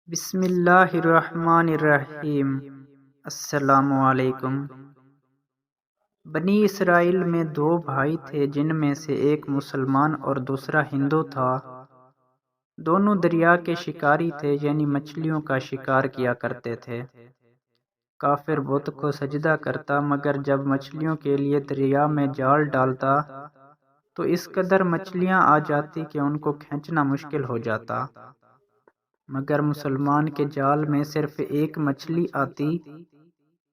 بسم اللہ الرحمن الرحیم۔ السلام علیکم۔ بنی اسرائیل میں دو بھائی تھے جن میں سے ایک مسلمان اور دوسرا ہندو تھا۔ دونوں دریا کے شکاری تھے، یعنی مچھلیوں کا شکار کیا کرتے تھے۔ کافر بت کو سجدہ کرتا، مگر جب مچھلیوں کے لیے دریا میں جال ڈالتا تو اس قدر مچھلیاں آ جاتی کہ ان کو کھینچنا مشکل ہو جاتا۔ مگر مسلمان کے جال میں صرف ایک مچھلی آتی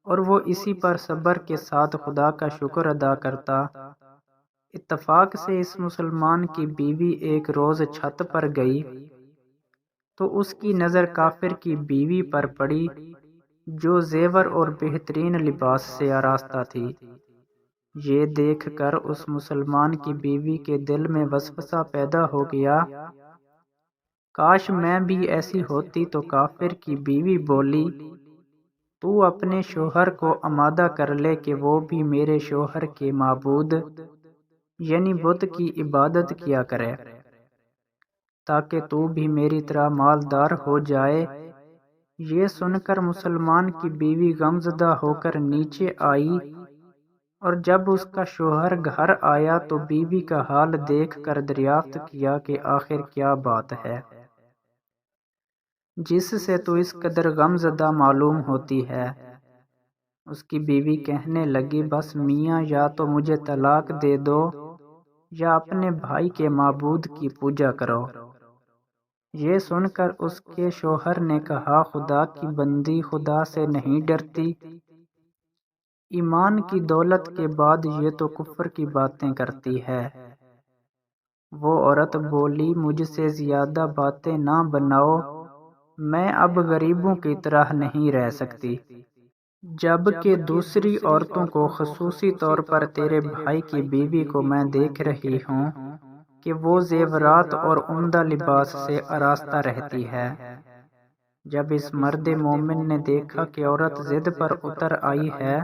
اور وہ اسی پر صبر کے ساتھ خدا کا شکر ادا کرتا۔ اتفاق سے اس مسلمان کی بیوی ایک روز چھت پر گئی تو اس کی نظر کافر کی بیوی پر پڑی جو زیور اور بہترین لباس سے آراستہ تھی۔ یہ دیکھ کر اس مسلمان کی بیوی کے دل میں وسوسہ پیدا ہو گیا، کاش میں بھی ایسی ہوتی۔ تو کافر کی بیوی بولی، تو اپنے شوہر کو آمادہ کر لے کہ وہ بھی میرے شوہر کے معبود یعنی بت کی عبادت کیا کرے، تاکہ تو بھی میری طرح مالدار ہو جائے۔ یہ سن کر مسلمان کی بیوی غمزدہ ہو کر نیچے آئی، اور جب اس کا شوہر گھر آیا تو بیوی کا حال دیکھ کر دریافت کیا کہ آخر کیا بات ہے جس سے تو اس قدر غمزدہ معلوم ہوتی ہے۔ اس کی بیوی کہنے لگی، بس میاں یا تو مجھے طلاق دے دو یا اپنے بھائی کے معبود کی پوجا کرو۔ یہ سن کر اس کے شوہر نے کہا، خدا کی بندی خدا سے نہیں ڈرتی؟ ایمان کی دولت کے بعد یہ تو کفر کی باتیں کرتی ہے۔ وہ عورت بولی، مجھ سے زیادہ باتیں نہ بناؤ، میں اب غریبوں کی طرح نہیں رہ سکتی۔ جب کہ دوسری عورتوں کو، خصوصی طور پر تیرے بھائی کی بیوی کو میں دیکھ رہی ہوں کہ وہ زیورات اور عمدہ لباس سے آراستہ رہتی ہے۔ جب اس مرد مومن نے دیکھا کہ عورت ضد پر اتر آئی ہے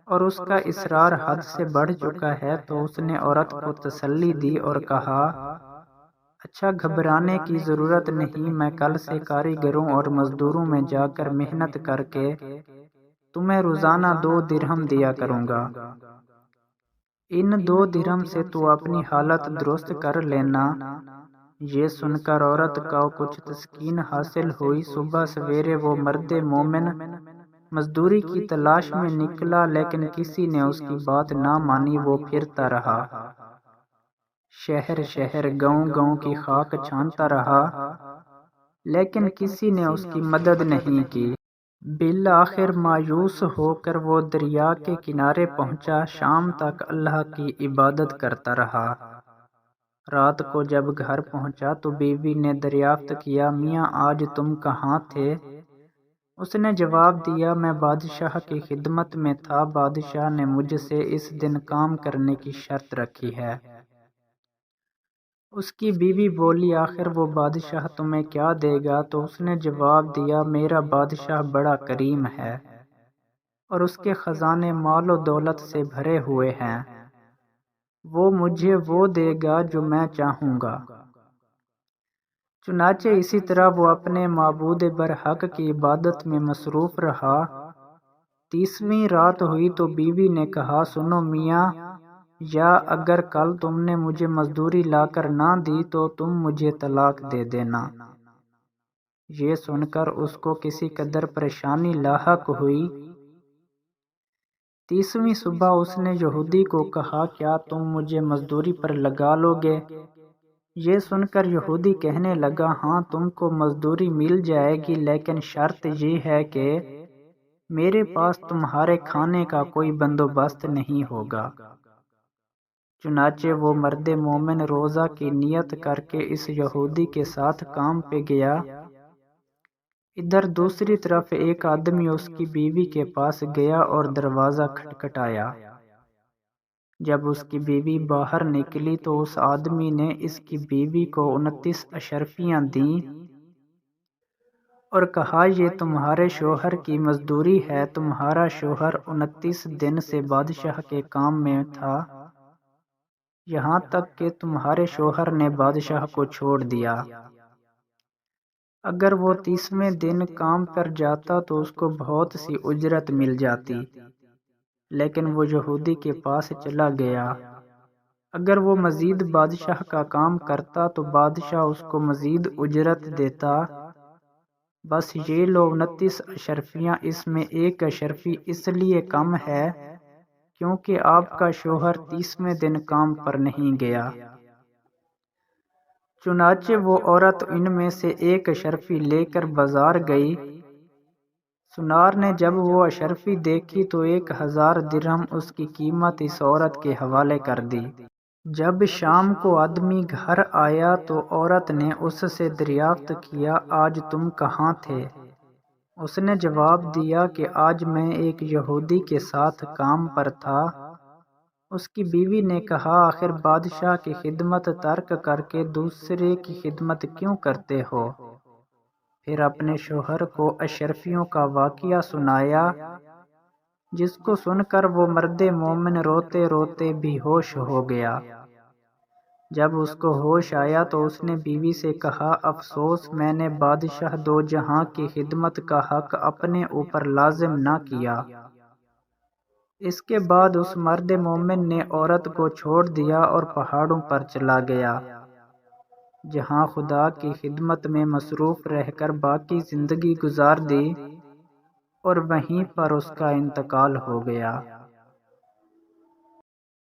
اور اس کا اصرار حد سے بڑھ چکا ہے تو اس نے عورت کو تسلی دی اور کہا، اچھا گھبرانے کی ضرورت نہیں، میں کل سے کاریگروں اور مزدوروں میں جا کر محنت کر کے تمہیں روزانہ 2 درہم دیا کروں گا۔ ان 2 درہم سے تو اپنی حالت درست کر لینا۔ یہ سن کر عورت کو کچھ تسکین حاصل ہوئی۔ صبح سویرے وہ مرد مومن مزدوری کی تلاش میں نکلا، لیکن کسی نے اس کی بات نہ مانی۔ وہ پھرتا رہا، شہر شہر گاؤں گاؤں کی خاک چھانتا رہا، لیکن کسی نے اس کی مدد نہیں کی۔ بالآخر مایوس ہو کر وہ دریا کے کنارے پہنچا۔ شام تک اللہ کی عبادت کرتا رہا۔ رات کو جب گھر پہنچا تو بیوی نے دریافت کیا، میاں آج تم کہاں تھے؟ اس نے جواب دیا، میں بادشاہ کی خدمت میں تھا، بادشاہ نے مجھ سے اس دن کام کرنے کی شرط رکھی ہے۔ اس کی بیوی بولی، آخر وہ بادشاہ تمہیں کیا دے گا؟ تو اس نے جواب دیا، میرا بادشاہ بڑا کریم ہے اور اس کے خزانے مال و دولت سے بھرے ہوئے ہیں، وہ مجھے وہ دے گا جو میں چاہوں گا۔ چنانچہ اسی طرح وہ اپنے معبود برحق کی عبادت میں مصروف رہا۔ 30ویں رات ہوئی تو بیوی نے کہا، سنو میاں، یا اگر کل تم نے مجھے مزدوری لا کر نہ دی تو تم مجھے طلاق دے دینا۔ یہ سن کر اس کو کسی قدر پریشانی لاحق ہوئی۔ 30ویں صبح اس نے یہودی کو کہا، کیا تم مجھے مزدوری پر لگا لو گے؟ یہ سن کر یہودی کہنے لگا، ہاں تم کو مزدوری مل جائے گی، لیکن شرط یہ ہے کہ میرے پاس تمہارے کھانے کا کوئی بندوبست نہیں ہوگا۔ چنانچہ وہ مرد مومن روزہ کی نیت کر کے اس یہودی کے ساتھ کام پہ گیا۔ ادھر دوسری طرف ایک آدمی اس کی بیوی کے پاس گیا اور دروازہ کھٹکھٹایا۔ جب اس کی بیوی باہر نکلی تو اس آدمی نے اس کی بیوی کو 29 اشرفیاں دیں اور کہا، یہ تمہارے شوہر کی مزدوری ہے۔ تمہارا شوہر 29 دن سے بادشاہ کے کام میں تھا، یہاں تک کہ تمہارے شوہر نے بادشاہ کو چھوڑ دیا۔ اگر وہ 30ویں دن کام پر جاتا تو اس کو بہت سی اجرت مل جاتی، لیکن وہ یہودی کے پاس چلا گیا۔ اگر وہ مزید بادشاہ کا کام کرتا تو بادشاہ اس کو مزید اجرت دیتا۔ بس یہ لو 29 اشرفیاں، اس میں ایک اشرفی اس لیے کم ہے کیونکہ آپ کا شوہر 30ویں دن کام پر نہیں گیا۔ چنانچہ وہ عورت ان میں سے ایک اشرفی لے کر بازار گئی۔ سنار نے جب وہ اشرفی دیکھی تو 1000 درہم اس کی قیمت اس عورت کے حوالے کر دی۔ جب شام کو آدمی گھر آیا تو عورت نے اس سے دریافت کیا، آج تم کہاں تھے؟ اس نے جواب دیا کہ آج میں ایک یہودی کے ساتھ کام پر تھا۔ اس کی بیوی نے کہا، آخر بادشاہ کی خدمت ترک کر کے دوسرے کی خدمت کیوں کرتے ہو؟ پھر اپنے شوہر کو اشرفیوں کا واقعہ سنایا، جس کو سن کر وہ مرد مومن روتے روتے بے ہوش ہو گیا۔ جب اس کو ہوش آیا تو اس نے بیوی سے کہا، افسوس میں نے بادشاہ دو جہاں کی خدمت کا حق اپنے اوپر لازم نہ کیا۔ اس کے بعد اس مرد مومن نے عورت کو چھوڑ دیا اور پہاڑوں پر چلا گیا، جہاں خدا کی خدمت میں مصروف رہ کر باقی زندگی گزار دی، اور وہیں پر اس کا انتقال ہو گیا۔